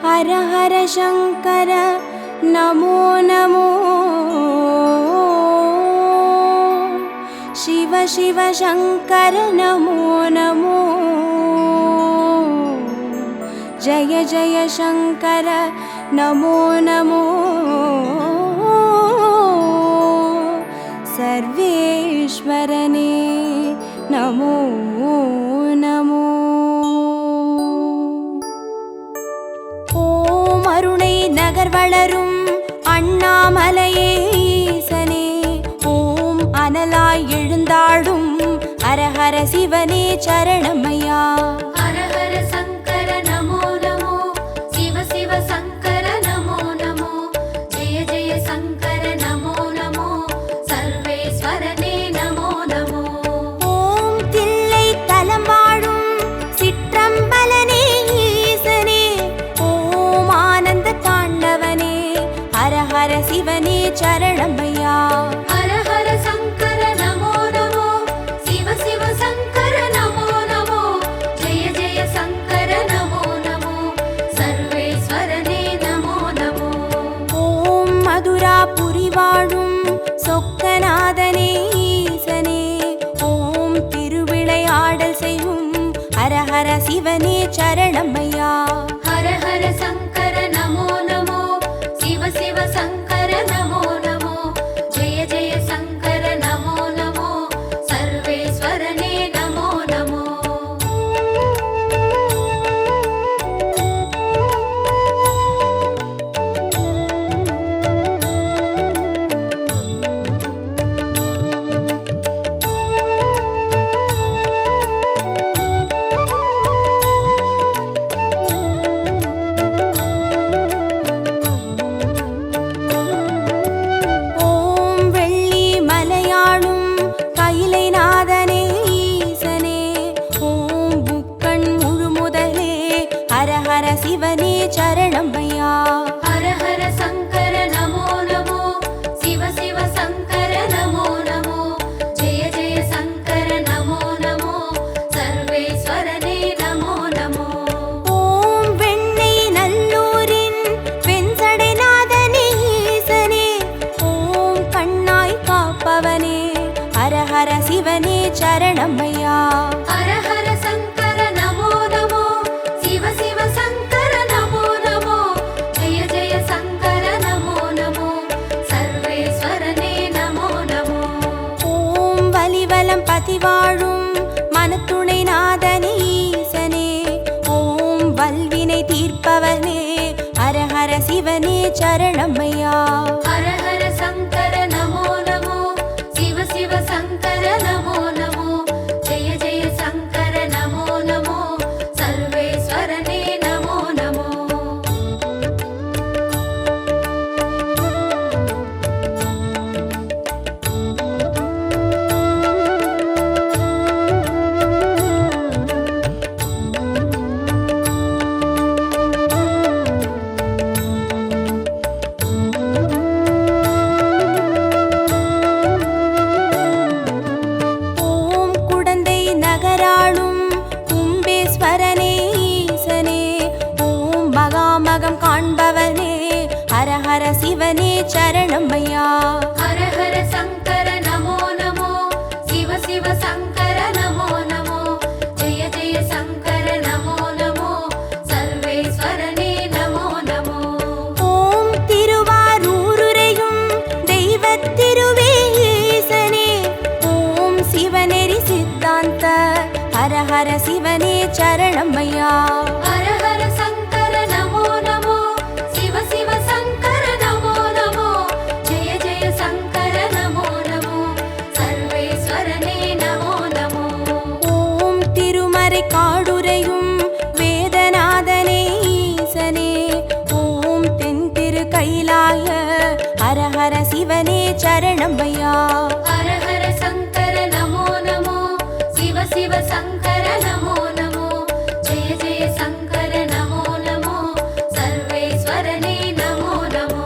हर हर शंकर नमो नमो शिव शिव शंकर नमो नमो जय जय शंकर नमो नमो सर्वेश्वरने नमो नमो ஓம் அருணை நகர் வளரும் அண்ணாமலையே ஈசனே ஓம் அனலாய் எழுந்தாடும் ஹரஹர சிவனே சரணமையா हर हर शंकर नमो नमो शिव शिव शंकर नमो नमो जय जय शंकर नमो नमो सर्वेश्वरने नमो नमो ஓம் தில்லை தலம் வாழும் சிற்றம்பலனே ஈசனே ஓம் ஆனந்த தாண்டவனே ஹரஹர சிவனே சரணமையா हर हर शंकर नमो नमो शिव शिव शंकर नमो नमो जय जय शंकर नमो नमो सर्वेश्वरने नमो नमो ஓம் மதுராபுரி வாழும் சொக்கநாதனே ஈசனே ஓம் திருவிளையாடல் செய்யும் ஹரஹர சிவனே சரணமையா हर हर शंकर नमो नमो शिव शिव शंकर नमो नमो जय जय शंकर नमो नमो सर्वेश्वरने नमो नमो ஓம் வெள்ளி மலையாளும் கைலை நாதனே ஈசனே ஓம் புக்கண் முழுமுதலே ஹரஹர சிவனே சரணமையா हर हर शंकर नमो नमो शिव शिव शंकर नमो नमो जय जय शंकर नमो नमो सर्वेश्वरने नमो नमो ஓம் வெண்ணை நல்லூரின் வெண்சடைநாதனே ஈசனே ஓம் கண்ணாய் காப்பவனே ஹரஹர சிவனே சரணமையா हर हर शंकर नमो नमो शिव शिव शंकर नमो नमो जय जय शंकर नमो नमो सर्वेश्वरने नमो नमो ஓம் வலிவலம் பதிவாழும் மனத்துணை நாதனே ஈசனே ஓம் வல்வினை தீர்ப்பவனே ஹரஹர சிவனே சரணமையா हर हर शंकर नमो नमो शिव शिव शंकर नमो नमो जय जय शंकर नमो नमो सर्वेश्वरने नमो नमो ஓம் குடந்தை நகராளும் கும்பேஸ்வரனே ஈசனே ஓம் மகாமகம் காண்பவனே ஹரஹர சிவனே சரணமையா हर हर शंकर नमो नमो शिव शिव शंकर नमो नमो जय जय शंकर नमो नमो सर्वेश्वरने नमो नमो ஓம் திருவாரூருரையும் தெய்வத் திருவே ஈசனே ஓம் சிவநெறி சித்தாந்த ஹரஹர சிவனே சரணமையா हर हर शंकर नमो नमो शिव शिव शंकर नमो नमो जय जय शंकर नमो नमो सर्वेश्वरने नमो नमो ஓம் திருமறை காடுரையும் வேதநாதனே ஈசனே ஓம் தென் திரு கைலாய ஹரஹர சிவனே சரணமையா हर हर शंकर नमो नमो शिव शिव शंकर नमो नमो जय जय शंकर नमो नमो सर्वेश्वरने नमो नमो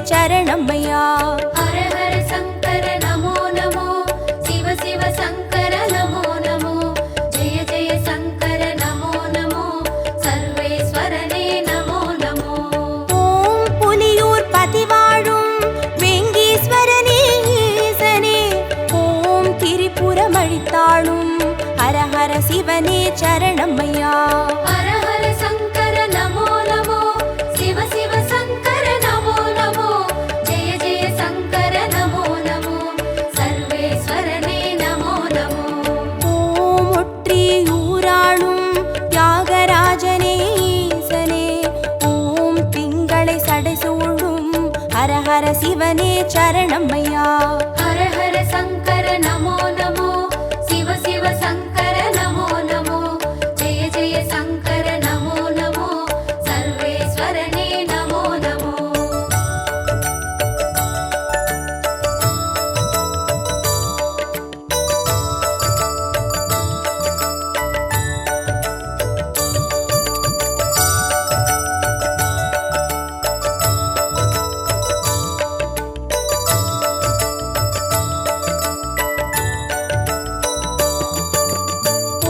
சரணமையா. ஹர ஹர சங்கர நமோ நமோ, சிவ சிவ சங்கர நமோ நமோ, ஜெய ஜெய சங்கர நமோ நமோ, சர்வேஸ்வரனே நமோ நமோ. ஓம் புலியூர் பதிவாழும் வெங்கீஸ்வரனே ஈசனே, ஓம் திரிபுரம் அழித்தாளும் ஹர ஹர சிவனே சரணமையா. ஹர ஹர சங்கர நமோ நமோ, சிவ சிவ சங்கர நமோ நமோ, ஜெய ஜெய சங்கர நமோ நமோ, சர்வேஸ்வரனே நமோ நமோ. ஓம் ஒற்றியூராளும் தியாகராஜனே ஈசனே, ஓம் திங்களை சடைசூழும் ஹர ஹர சிவனே சரணமையா. ஹர ஹர சங்கர நமோ நமோ, சிவ சிவ சங்கர நமோ நமோ, ஜெய ஜெய சங்கர நமோ நமோ, சர்வேஸ்வரனே நமோ நமோ.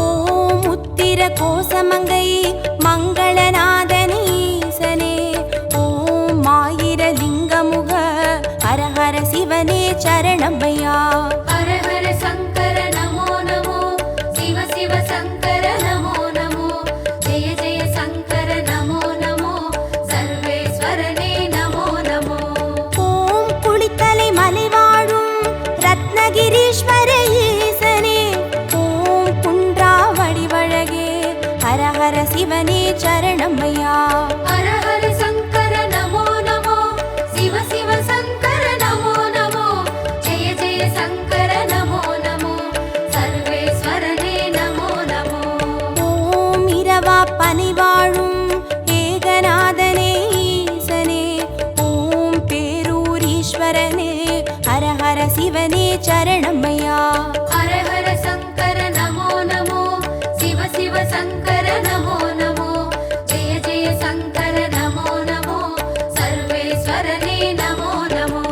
ஓம் உத்திர கோசமங்கை மங்களநாதனே ஈசனே, ஓம் ஆயிர லிங்கமுக ஹர ஹர சிவனே சரணமையா. ஹர ஹர சங்கர நமோ நமோ, சிவ சிவ சங்கர நமோ நமோ, ஜெய ஜெய சங்கர நமோ நமோ, சர்வேஸ்வரனே நமோ நமோ. ஓம் குளித்தலை மலைவாழும் ரத்னகிரீஸ்வர ஈசனே, ஓம் குன்றாவடி வழகே ஹர ஹர சிவனே சரணமையா. ஹர ஹர சங்கர நமோ நமோ, சிவ சிவ சங்கர நமோ நமோ, ஜெய ஜெய சங்கர நமோ நமோ, சர்வேஸ்வரனே நமோ நமோ. ஓம் இரவா பனிவாழும் ஏகநாதனே ஈசனே, ஓம் பேரூரீஸ்வரனே ஹர ஹர சிவனே சரணமையா. ஹர ஹர சங்கர நமோ நமோ, சிவ சிவ சங்கர நமோ நமோ, ஜெய ஜெய சங்கர நமோ நமோ, சர்வேஸ்வரனே நமோ நமோ.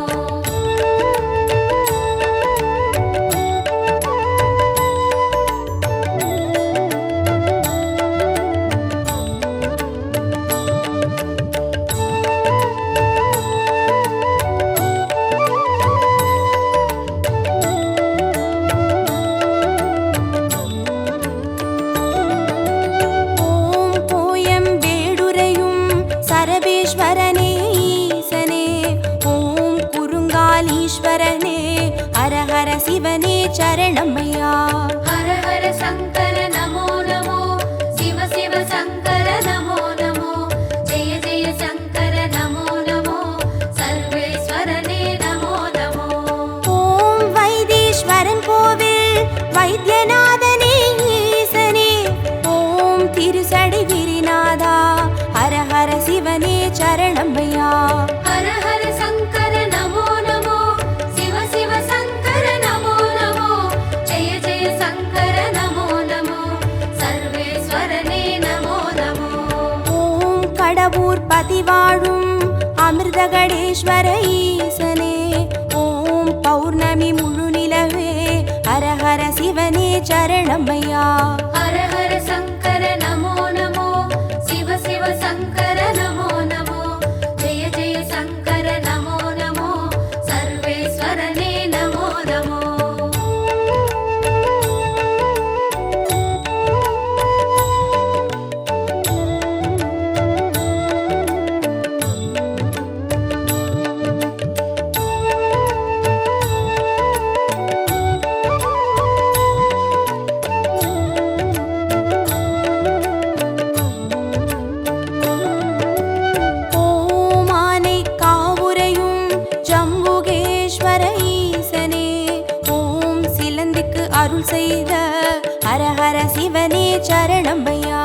ஓம் கோயம்பேடுரையும் சரபேஸ்வரனே ஈசனே, ஓம் குறுங்காலீஸ்வரனே ஹர ஹர சிவனே சரணமையா. ஹர ஹர சங்கர நமோ நமோ, சிவ சிவ சங்கர நமோ நமோ, ஜெய ஜெய சங்கர நமோ நமோ, சர்வேஸ்வரனே நமோ நமோ. ஓம் வைத்தீஸ்வரன் கோவில் வைத்தியநாதனே ஈசனே, ஓம் திருசடை கிரிநாதா ஹர ஹர சிவனே சரணமையா. ஹர ஹர சங்கர நமோ நமோ, சிவ சிவ சங்கர நமோ நமோ, ஜெய ஜெய சங்கர நமோ நமோ, சர்வேஸ்வரனே நமோ நமோ. ஓம் கடவுர் பதிவாழும் அமிர்தகடேஸ்வர ஈசனே, ஓம் பௌர்ணமி முழு நிலவே ஹர ஹர சிவனே சரணமையா. ஹர ஹர சங்கர நமோ நமோ, சிவ சிவ சங்கர நமோ நமோ, ஜெய ஜெய சங்கர நமோ நமோ, சர்வேஸ்வரனே நமோ நமோ. ஓம் ஆனை காவுரையும் ஜம்புகேஸ்வர ஈசனே, ஓம் சிலந்திக்கு அருள் செய்த ஹர ஹர சிவனே சரணமையா.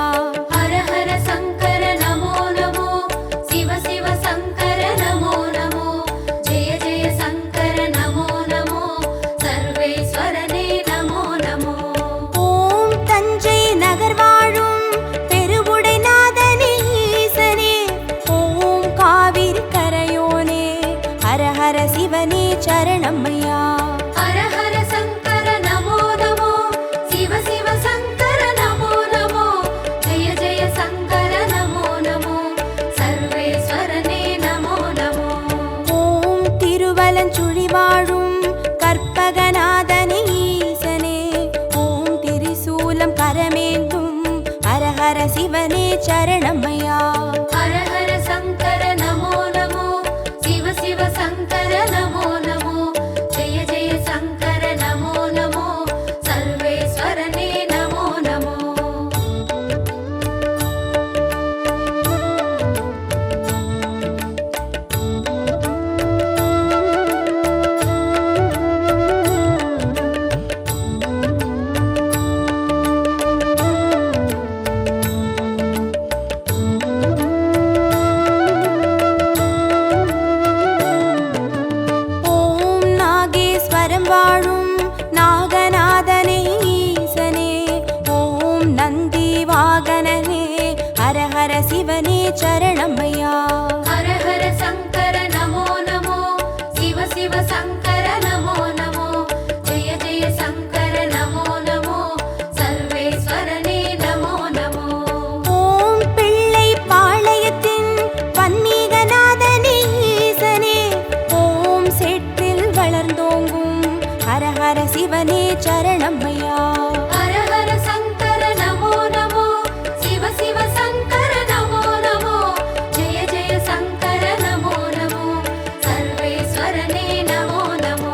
ஹர ஹர சங்கர நமோ நமோ, சிவ சிவ சங்கர நமோ நமோ, ஜெய ஜெய சங்கர நமோ நமோ, சர்வேஸ்வரனே நமோ நமோ. ஓம் தஞ்சை நகர் வாழும் பெருவுடைநாதனே ஈசனே, ஓம் காவிரி கரையோனே ஹர சிவனே சரணமையா. ஹர ஹர சங்கர நமோ நமோ, சிவ சிவ சங்கர நமோ நமோ, ஜெய ஜெய சங்கர நமோ நமோ, சர்வேஸ்வரனே நமோ நமோ. வாழும் நாகநாதனே ஈசனே, ஓம் நந்தி வாகனனே, ஹர ஹர சிவனே சரணமையா. ஹர ஹர சங்கர நமோ நமோ, சிவ சிவ சங்கர நமோ நமோ, ஜெய ஜெய சங்கர நமோ நமோ, சர்வேஸ்வரனே நமோ நமோ. ஓம் பிள்ளை பாளையத்தின் பன்மீகநாதனே ஈசனே, ஓம் சேற்றில் வளர்ந்தோங்கும் ஹர ஹர சிவனே சரணமையா. ஹர ஹர சங்கர நமோ நமோ, சிவ சிவ சங்கர நமோ நமோ, ஜெய ஜெய சங்கர நமோ நமோ, சர்வேஸ்வரனே நமோ நமோ.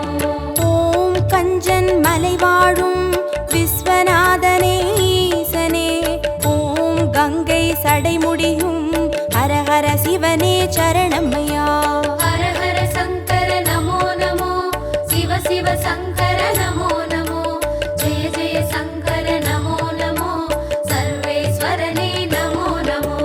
ஓம் கஞ்சன் மலை வாழும் விஸ்வநாதனே ஈசனே, ஓம் கங்கை சடைமுடியும் ஹர ஹர சிவனே சரணமையா. ஹர ஹர சங்கர நமோ நமோ, சிவ சிவ சங்கர நமோ நமோ, ஜெய ஜெய சங்கர நமோ நமோ, சர்வேஸ்வரனே நமோ நமோ.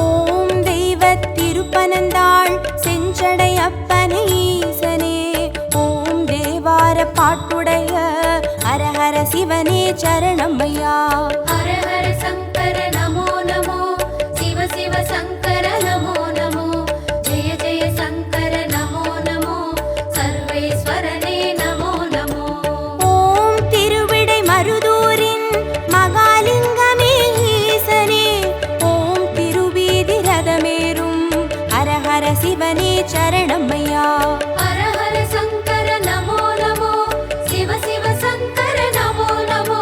ஓம் தெய்வத் திருப்பனந்தாள் செஞ்சடை அப்பனே ஈசனே, ஓம் தேவார பாட்டுடைய ஹர ஹர சிவனே சரணமையா. ஹர ஹர சங்கர நமோ நமோ, சிவ சிவ சங்கர நமோ நமோ, ஜெய ஜெய சங்கர நமோ நமோ, சர்வேஸ்வரனே நமோ நமோ. ஓம் திருவிடை மருதூரின் மகாலிங்கமே ஈசனே, ஓம் திருவீதி ரதமேறும் ஹர ஹர சிவனே சரணமையா. ஹர ஹர சங்கர நமோ நமோ, சிவ சிவ சங்கர நமோ நமோ,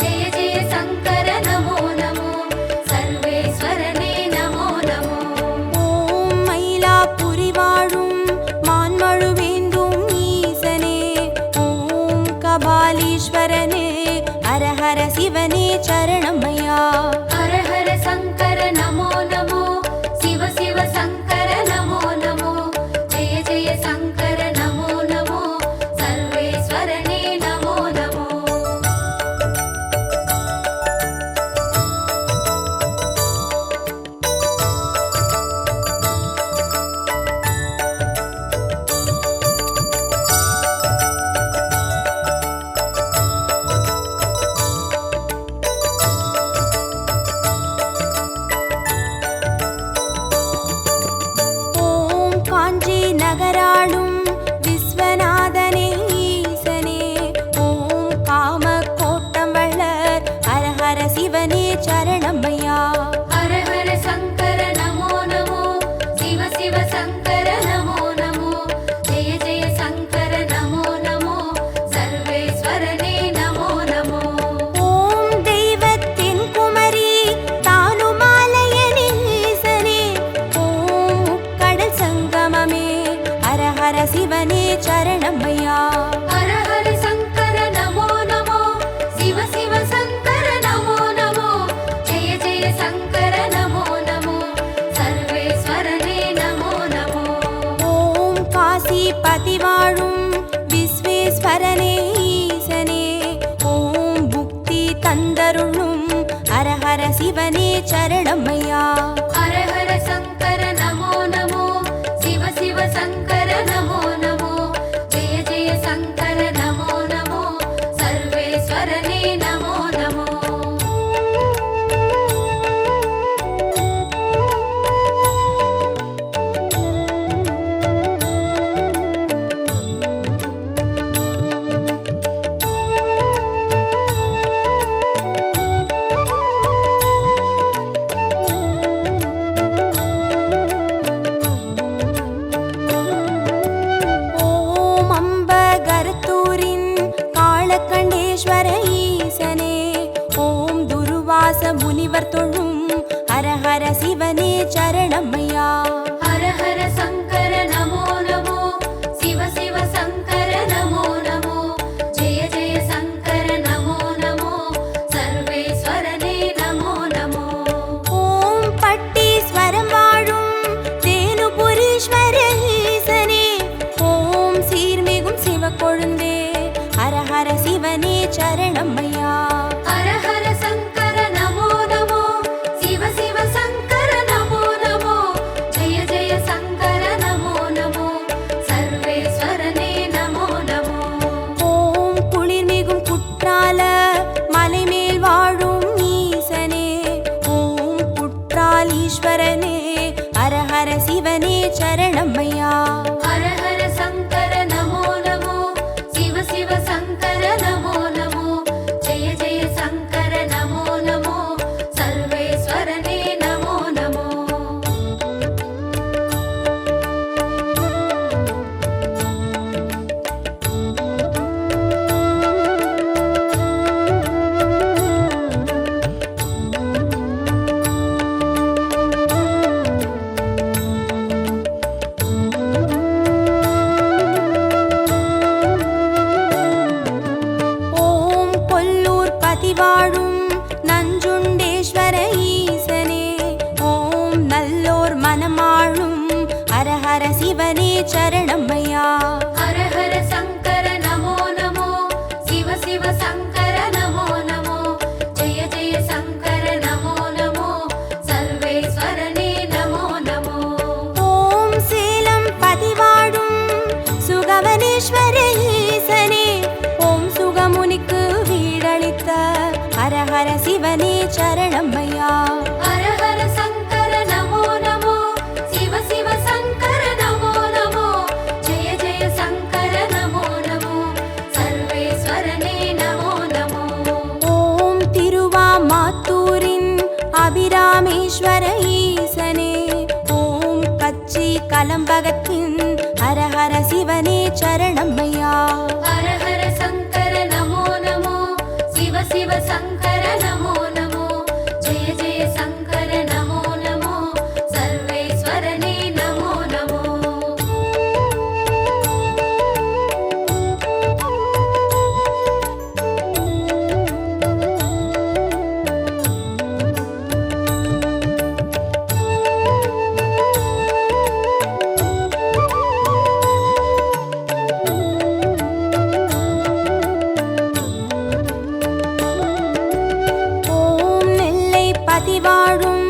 ஜெய ஜெய சங்கர நமோ நமோ, சர்வேஸ்வரனே நமோ நமோ. ஓம் மயிலாப்புரி வாழும் மான்மழுவேந்தும் ஈசனே, ஓம் கபாலீஸ்வரனே, ஹர ஹர சிவனே சரணமையா. ஹர ஹர சங்கர நமோ நமோ, சிவ சிவ சங்கர நமோ நமோ, ஜெய ஜெய சங்கர நமோ நமோ, சர்வேஸ்வரனே நமோ நமோ. ஓம் காஞ்சி நகராளும் விஸ்வநாதனே ஈசனே, ஓம் காம கோட்டம் வளர் ஹர ஹர சிவனே சரணமையா. ஹர ஹர சங்கர நமோ நமோ, சிவ சிவ சங்கர நமோ நமோ, ஜெய ஜெய சங்கர நமோ நமோ, சர்வேஸ்வரனே நமோ நமோ. ஓம் தெய்வத்தின் குமரி தானுமாலயனே ஈசனே, ஓம் முக்கடல் சங்கமமே ஹர ஹர சிவனே சரணமையா. ஹர ஹர சங்கர நமோ நமோ, சிவ சிவ சங்கர நமோ நமோ, ஜெய ஜெய சங்கர நமோ நமோ, சர்வேஸ்வரனே நமோ நமோ. ஓம் காசி பதி வாழும் விஸ்வேஸ்வரனே ஈசனே, ஓம் புக்தி தந்தருளும் ஹர ஹர சிவனே சரணமையா. ஹர ஹர சங்கர நமோ நமோ, சிவ சிவ சங்கர நமோ நமோ, ஜெய ஜெய சங்கர நமோ நமோ, சர்வேஸ்வரனே நமோ நமோ. முனிவர் தொழும் ஹரஹர சிவனே சரணமையா. ஹர ஹர சங்கர நமோ நமோ, சிவ சிவ சங்கர நமோ நமோ, ஜெய ஜெய சங்கர நமோ நமோ, சர்வேஸ்வரனே நமோ நமோ. ஓம் பட்டீஸ்வரம் வாழும் தேனுபுரீஸ்வர ஈசனே, ஓம் சீர்மிகும் சிவக்கொழுந்தே ஹரஹர சிவனே சரணமையா. ஹர ஹர சங்கர நமோ நமோ, சிவ சிவ சங்கர நமோ நமோ, ஜெய ஜெய சங்கர நமோ நமோ, சர்வேஸ்வரனே நமோ நமோ. ஓம் குளிர்மிகும் குற்றால மலைமேல் வாழும் ஈசனே, ஓம் குற்றாலீஸ்வரனே ஹரஹர சிவனே சரணமையா. ஹர ஹர சங்கர நமோ நமோ, சிவ சிவ சங்கர நமோ நமோ, ஜெய ஜெய சங்கர நமோ நமோ, சர்வேஸ்வரனே நமோ நமோ. ஓம் கொல்லூர் பதிவாழும் நஞ்சுண்டேஸ்வர ஈசனே, ஓம் நல்லோர் மனமாழும் ஹரஹர சிவனே சரணமையா. ஹர ஹர சங்கர நமோ நமோ, சிவ சிவ சங்கர நமோ நமோ, ஜெய ஜெய சங்கர நமோ நமோ, சர்வேஸ்வரனே நமோ நமோ. ஓம் சேலம் பதிவாழும் சுகவனேஸ்வர ஈசனே, ஓம் சுகமுனிக்கு வீடளித்த ஹரஹர சிவனே சரணமையா. ஹர ஹர சங்கர நமோ நமோ, சிவ சிவ சங்கர நமோ நமோ, ஜெய ஜெய சங்கர நமோ நமோ, சர்வேஸ்வரனே நமோ நமோ. ஓம் திருவாமாத்தூரின் அபிராமேஸ்வர ஈசனே, ஓம் கச்சி கலம்பகத்தின் ஹரஹர சிவனே சரணமையா. ஹர ஹர சங்கர நமோ நமோ, சிவ சிவ சங்கர நமோ நமோ, ஜெய ஜெய சங்கர நமோ நமோ, சர்வேஸ்வரனே நமோ நமோ. ஓம் நெல்லை பதிவாழும்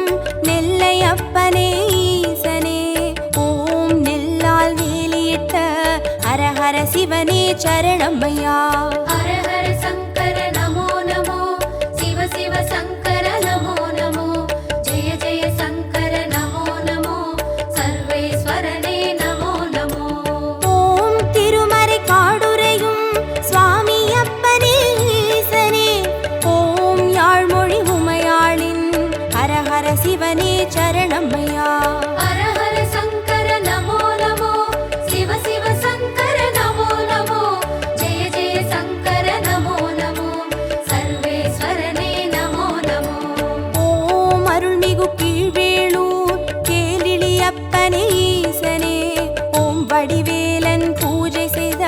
நெல்லை அப்பனே ஈசனே, ஓம் நெல்லால் வேலியிட்ட ஹரஹர சிவனே சரணமையா. ஹர ஹர சங்கர நமோ நமோ, சிவ சிவ சங்கர நமோ நமோ, ஜெய ஜெய சங்கர நமோ நமோ, சர்வேஸ்வரனே நமோ நமோ. ஓம் திருமறை காடுரையும் சுவாமி அப்பனே ஈசனே, ஓம் யாழ்மொழி உமையாளின் ஹரஹர சிவனே சரணமையா. ஹர ஹர சங்கர நமோ நமோ, சிவ சிவ சங்கர நமோ நமோ, ஜெய ஜெய சங்கர நமோ நமோ, சர்வேஸ்வரனே நமோ நமோ. ஓம் அருள்மிகு கீழ்வேளூர் கேளிலி அப்பனே ஈசனே, ஓம் வடிவேலன் பூஜை செய்த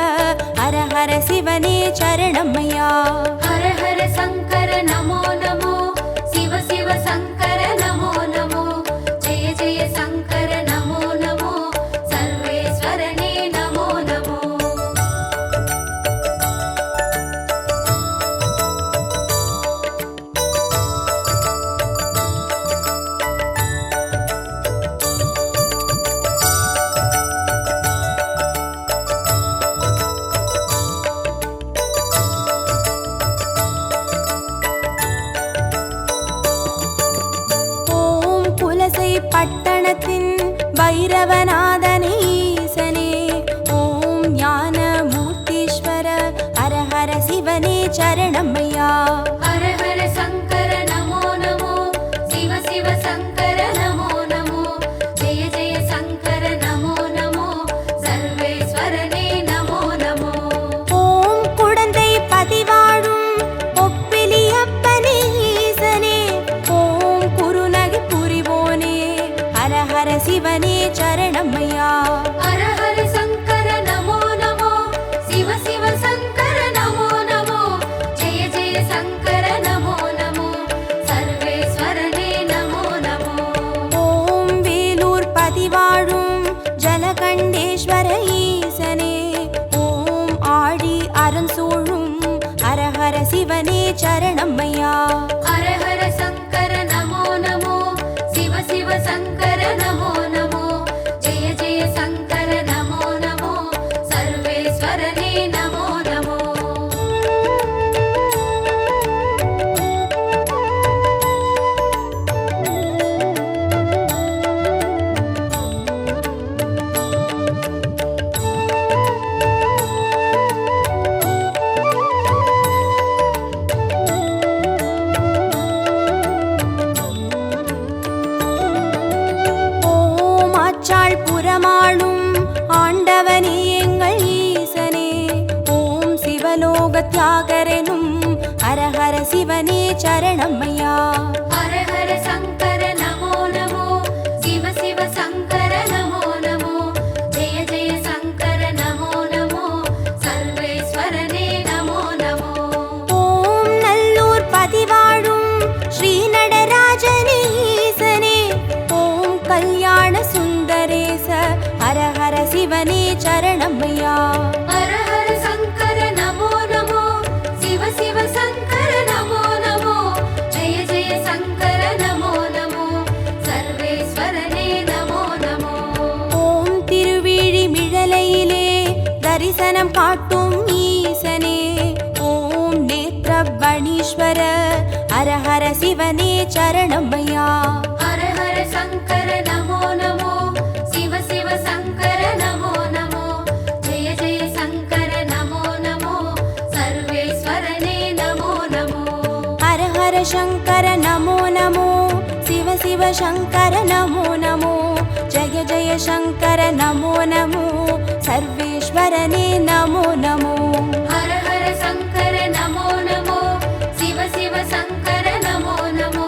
ஹரஹர சிவனே சரணமையா. ஹர ஹர சங்கர நமோ நமோ, சிவ சிவ சங்கர நமோ நமோ, ஜெய ஜெய சங்கர நமோ நமோ, சர்வேஸ்வரனே நமோ நமோ. சரணம்மையா. ஹர ஹர சங்கர நமோ நமோ, சிவ சிவ சங்கர நமோ நமோ, ஜெய ஜெய சங்கர நமோ நமோ, சர்வேஸ்வரனே நமோ நமோ. புறமாளும் ஆண்டவனே எங்கள் ஈசனே, ஓம் சிவலோக தியாகரனும் ஹர ஹர சிவனே சரணம்மையா. ஹர ஹர சங்கர நமோ நமோ, சிவ சிவ சங்கர நமோ நமோ, ஜெய ஜெய சங்கர நமோ நமோ, சர்வேஸ்வரனே நமோ நமோ. ஓம் நல்லூர் பதிவாழும் ஸ்ரீ நடராஜனே ஈசனே, ஓம் கல்யாண சுந்தரேச ஹர ஹர சிவனே சரணம்மையா. ஹர ஹர சங்கர நமோ நமோ, சிவ சிவ சங்கர நமோ நமோ, ஜெய ஜெய சங்கர நமோ நமோ, சர்வேஸ்வரனே நமோ நமோ. ஓம் திருவிழி மிழலையிலே தரிசனம் காட்டும் ஈசனே, ஓம் நேத்ரபணீஸ்வர ஹர ஹர சிவனே சரணம்மையா. ஹர ஹர சங்கர நமோ நமோ, சிவ சிவ சங்கர நமோ நமோ, ஜெய ஜெய சங்கர நமோ நமோ, சர்வேஸ்வரனே நமோ நமோ. ஹர ஹர சங்கர நமோ நமோ, சிவ சிவ சங்கர நமோ நமோ, ஜய ஜய சங்கர நமோ நமோ, சர்வேஸ்வரனே நமோ நமோ. ஹர ஹர சங்கர நமோ நமோ, சிவ சிவ சங்கர நமோ நமோ,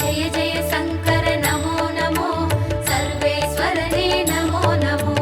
ஜெய ஜெய சங்கர நமோ நமோ, சர்வேஸ்வரனே நமோ நமோ.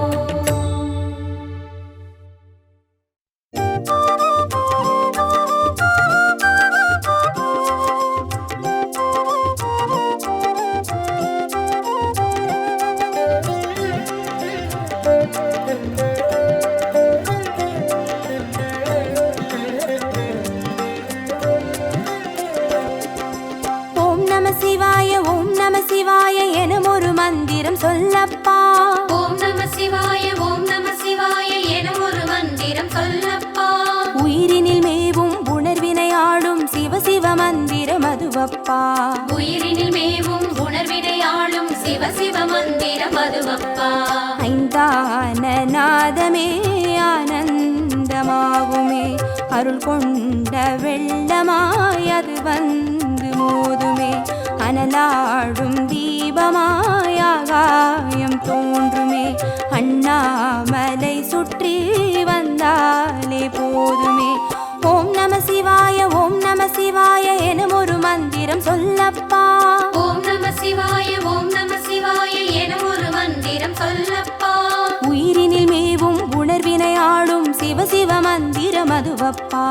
ஓம் நம சிவாய ஓம் நம சிவாய எனும் ஒரு மந்திரம் சொல்லப்பா. ஓம் நம சிவாய ஓம் நம சிவாய என ஒரு மந்திரம் சொல்லப்பா. உயிரினில் மேவும் உணர்வினை ஆளும் சிவ சிவ மந்திரம் அதுவப்பா. உயிரினில் மேவும் உணர்வினை ஆளும் சிவ சிவ மந்திரம் அதுவப்பா. ஐந்தான நாதமே ஆனந்தமாகுமே, அருள் கொண்ட வெள்ளமாய் அது வந்து மோதுமே, அனலாடும் தீபமாய் ஆகாயம் தோன்றுமே, அண்ணாமலை சுற்றி வந்தாலே போதுமே. ஓம் நம சிவாய ஓம் நம சிவாய எனும் ஒரு மந்திரம் சொல்லப்பா. ஓம் நம சிவாய ஓம் நம சிவாய என ஒரு மந்திரம் சொல்லப்பா. உயிரினில் மேவும் உணர்வினை ஆளும் சிவ சிவ மந்திரம் அதுவப்பா.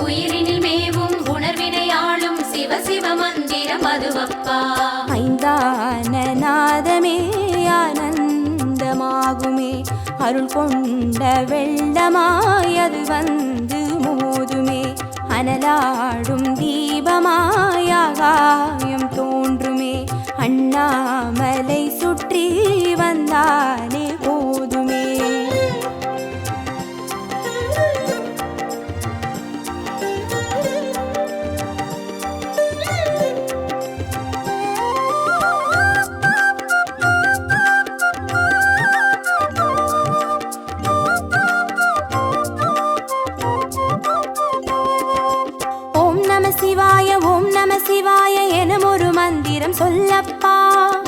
உயிரினில் மேவும் உணர்வினை ஆளும் சிவ சிவ மந்திரம் அதுவப்பா. ஐந்தான நாதமே ஆனந்தமாகுமே, அருள் கொண்ட வெள்ளமாய் அது வந்து மோதுமே, அனலாடும் தீபமாய் ஆகாயம் தோன்றுமே, அண்ணாமலை சுற்றி வந்தாலே போதுமே. ஓம் நம சிவாய ஓம் நம சிவாய எனும் ஒரு மந்திரம் சொல்லப்பா.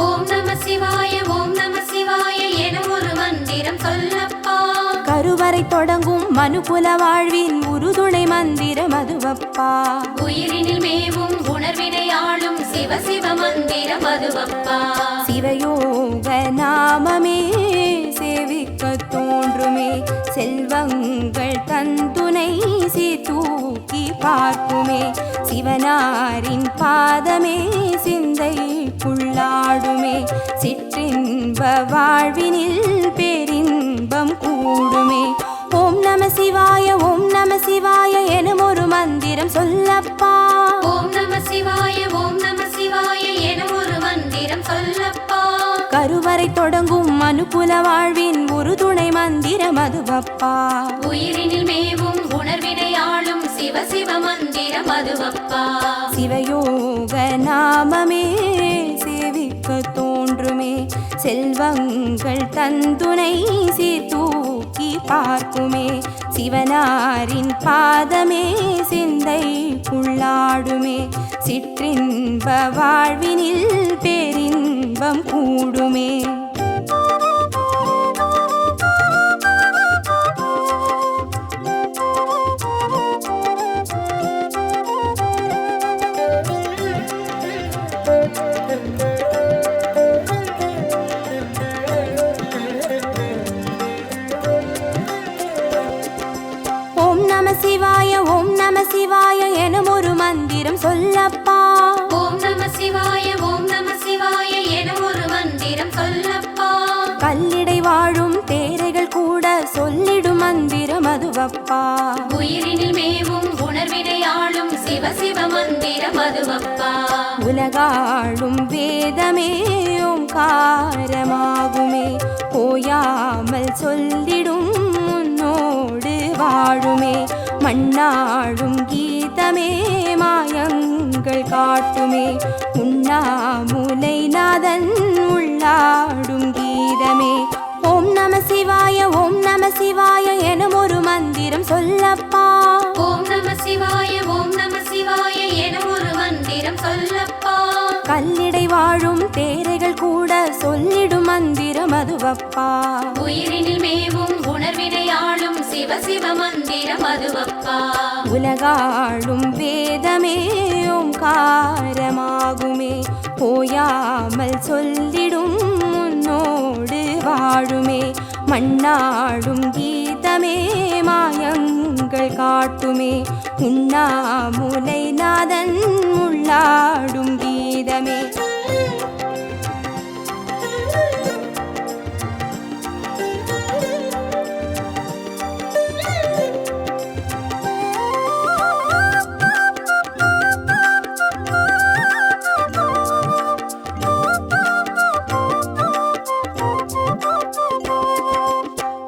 ஓம் நம சிவாய ஓம் நம சிவாய என ஒரு மந்திரம் சொல்லப்பா. கருவறை தொடங்கும் மனுகுல வாழ்வின் உறுதுணை மந்திரம் அதுவப்பா. உயிரினில் மேவும் உணர்வினை ஆளும் சிவ சிவ மந்திரம் அதுவப்பா. சிவயோக நாமமே சேவிக்க தோன்றுமே, செல்வங்கள் தந்துணை தூக்கி பார்க்குமே, சிவனாரின் பாதமே சிந்தைக்குள்ளாடுமே, சிற்றின்ப வாழ்வினில் பேரின்பம் கூடுமே. ஓம் நம சிவாய ஓம் நம சிவாய எனும் ஒரு மந்திரம் சொல்லப்பா. வரை தொடங்கும் அனுகுல வாழ்வின் ஒரு துணை மந்திரம் அதுவப்பா. உயிரினில் மேவும் உணர்வினை ஆளும் சிவ சிவ மந்திரம் அதுவப்பா. சிவயோக நாமமே சேவிக்க தோன்றுமே, செல்வங்கள் தந்துணை சீர்தூக்கி பார்க்குமே. சிவனாரின் பாதமே சிந்தைக்குள்ளாடுமே, சிற்றின்ப வாழ்வினில் பேரின்பம் கூடுமே. ஓம் நம சிவாய ஓம் நம சிவாய எனும் ஒரு மந்திரம் சொல்லப்பா. ஓம் நம சிவாய ஓம் நம சிவாய எனும் ஒரு மந்திரம் சொல்லப்பா. கல்லிடை வாழும் தேரைகள் கூட சொல்லிடும் மந்திரம் அதுவப்பா. உயிரினில் மேவும் உணர்வினை ஆளும் சிவ சிவ மந்திரம் அதுவப்பா. உலகாளும் வேதமே ஓங்காரமாகுமே, ஓயாமல் சொல்லிடும் உன்னோடு வாழுமே. மண்ணாடும் கீதமே மாயங்கள் காட்டுமே, உண்ணாமுலை நாதன் உள்ளாடும் கீதமே. ஓம் நம சிவாய ஓம் நம சிவாய எனும் ஒரு மந்திரம் சொல்லப்பா. ஓம் நம சிவாய ஓம் நம சிவாய எனும் ஒரு மந்திரம் சொல்லப்பா. கல்லிடை வாழும் தேரைகள் கூட சொல்லிடும் மந்திரம் அதுவப்பா. உயிரினில் மேவும் உணர்வினை ஆளும் சிவ சிவ மந்திரம் அதுவப்பா. உலகாளும் வேதமே ஓங்காரமாகுமே, ஓயாமல் சொல்லிடும் உன்னோடு வாழுமே. மண்ணாடும் கீதமே மாயங்கள் காட்டுமே, உண்ணாமுலை நாதன் உள்ளாடும் கீதமே.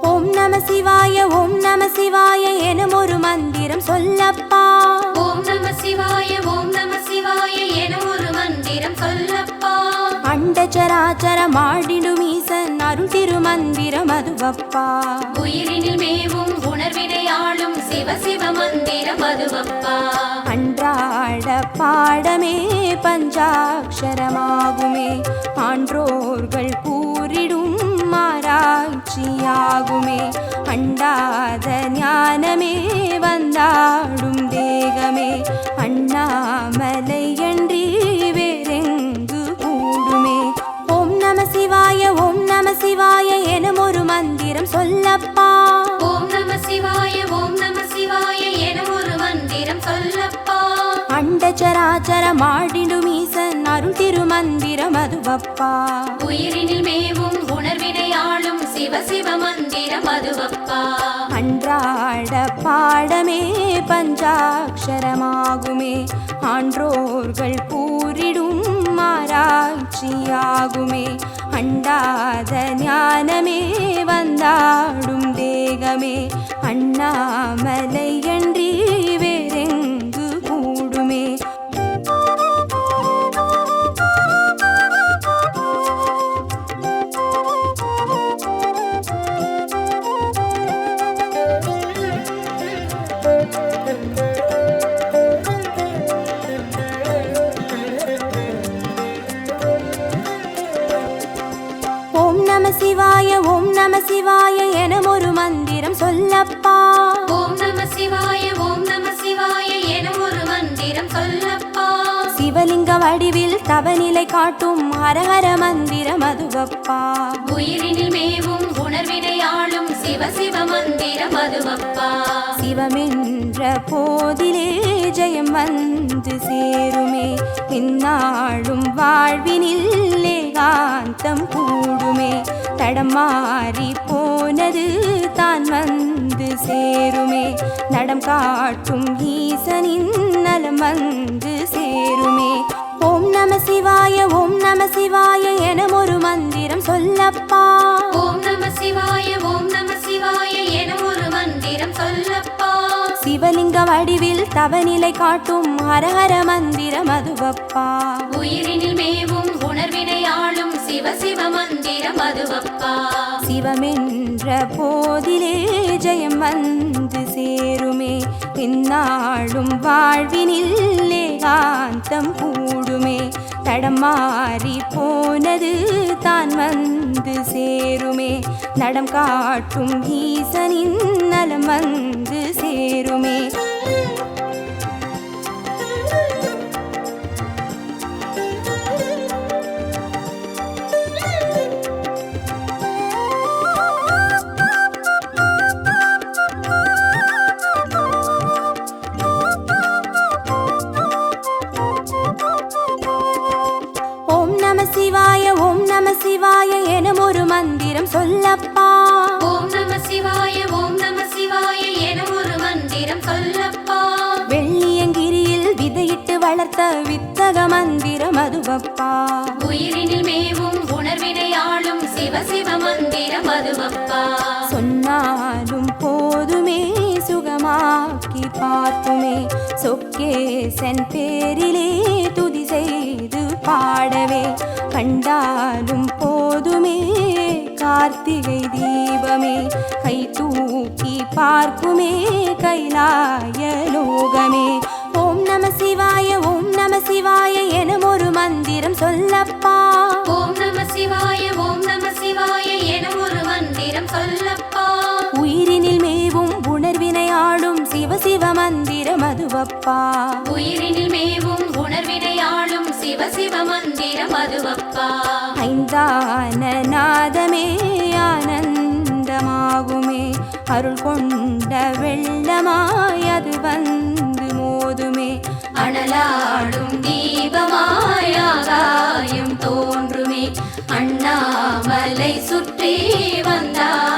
ஓம் நம சிவாய ஓம் நம சிவாய எனும் ஒரு மந்திரம் சொல்லப்பா. ஓம் நம சிவாய ஓம் நம சிவாய எனும் ஒரு மந்திரம் சொல்லப்பா. அண்டச்சராச்சரம் ஆடிடும் ஈசன் அருள் திருமந்திரம் அதுவப்பா. உயிரினில் மேவும் உணர்வினை ஆளும் சிவ சிவ மந்திரம் அதுவப்பா. அன்றாட பாடமே பஞ்சாட்சரமாகுமே, ஆன்றோர்கள் கூறிடும் ஆராய்ச்சியாகுமே. அண்டாத ஞானமே வந்தாடும் தேகமே, அண்ணாமலை என்றி வேறெங்கு கூடுமே. ஓம் நம சிவாய ஓம் நம சிவாய எனும் ஒரு மந்திரம் சொல்லப்பா. ஓம் நம சிவாய ஓம் நம சிவாய எனும் ஒரு மந்திரம் சொல்லப்பா. அண்டச்சராச்சரம் ஆடிடும் ஈசன் அருள் திருமந்திரம் அதுவப்பா. உயிரினில் மேவும் உணர்வினை ஆளும் சிவ சிவ மந்திரம் அதுவப்பா. அன்றாட பாடமே பஞ்சாட்சரமாகுமே, ஆன்றோர்கள் கூறிடும் ஆராய்ச்சியாகுமே. அண்டாத ஞானமே வந்தாடும் தேகமே, அண்ணாமலை என்றி வேறெங்கு கூடுமே. ஓம் நம சிவாய ஓம் நம சிவாய எனும் ஒரு மந்திரம் சொல்லப்பா. ஓம் நம சிவாய ஓம் நம சிவாய எனும் ஒரு மந்திரம் சொல்லப்பா. சிவலிங்க வடிவில் தவநிலை காட்டும் ஹரஹர மந்திரம் அதுவப்பா. உயிரினில் மேவும் உணர்வினை ஆளும் சிவ சிவ மந்திரம் அதுவப்பா. சிவமென்ற போதிலே ஜெயம் வந்து சேருமே, இந்நாளும் வாழ்வினில் ஏகாந்தம் கூடுமே. தடம் மாறி போனது தான் வந்து சேருமே, நடம் காட்டும் ஈசனின் நலம் வந்து சேருமே. ஓம் நம சிவாய ஓம் நம சிவாய எனும் ஒரு மந்திரம் சொல்லப்பா. ஓம் நம சிவாய ஓம் நம சிவாய எனும் ஒரு மந்திரம் சொல்லப்பா. சிவலிங்க வடிவில் தவநிலை காட்டும் ஹரஹர மந்திரம் அதுவப்பா. உயிரினில் மேவும் உணர்வினை ஆளும் சிவ சிவ மந்திரம் அதுவப்பா. சிவமென்ற போதிலே ஜெயம் வந்து சேருமே, பின்னாளும் வாழ்வினில் ஏகாந்தம் கூடுமே. தடம் மாறி போனது தான் வந்து சேருமே, நடம் காட்டும் ஈசனின் நலம் வந்து சேருமே. ஓம் நம சிவாய ஓம் நம சிவாய எனும் ஒரு மந்திரம் சொல்லப்பா. ஓம் நம சிவாய ஓம் நம சிவாய எனும் ஒரு மந்திரம் சொல்லப்பா. வெள்ளியங்கிரியில் விதையிட்டு வளர்த்த வித்தக மந்திரம் அதுவப்பா. உயிரினில் மேவும் உணர்வினை ஆளும் சிவ சிவ மந்திரம் அதுவப்பா. சொன்னாலும் போதுமே சுகமாக்கி பார்க்குமே, சொக்கேசன் பேரிலே துதி செய்து பாடவே. கண்டாலும் போதுமே கார்த்திகை தீபமே, கை தூக்கி பார்க்குமே கைலாய லோகமே. ஓம் நம சிவாய ஓம் நம சிவாய எனும் ஒரு மந்திரம் சொல்லப்பா. ஓம் நம சிவாய ஓம் நம சிவாய எனும் ஒரு மந்திரம் சொல்லப்பா. உயிரினில் மேவும் உணர்வினை ஆளும் சிவ சிவ மந்திரம் அதுவப்பா. உயிரினில் மேவும் உணர்வினை ஆளும் சிவ சிவ மந்திரம் அதுவப்பா. ஐந்தான நாதமே ஆனந்தமாகுமே, அருள் கொண்ட வெள்ளமாய் அது வந்து மோதுமே. அனலாடும் தீபமாய் ஆகாயம் தோன்றுமே, அண்ணாமலை சுற்றி வந்தார்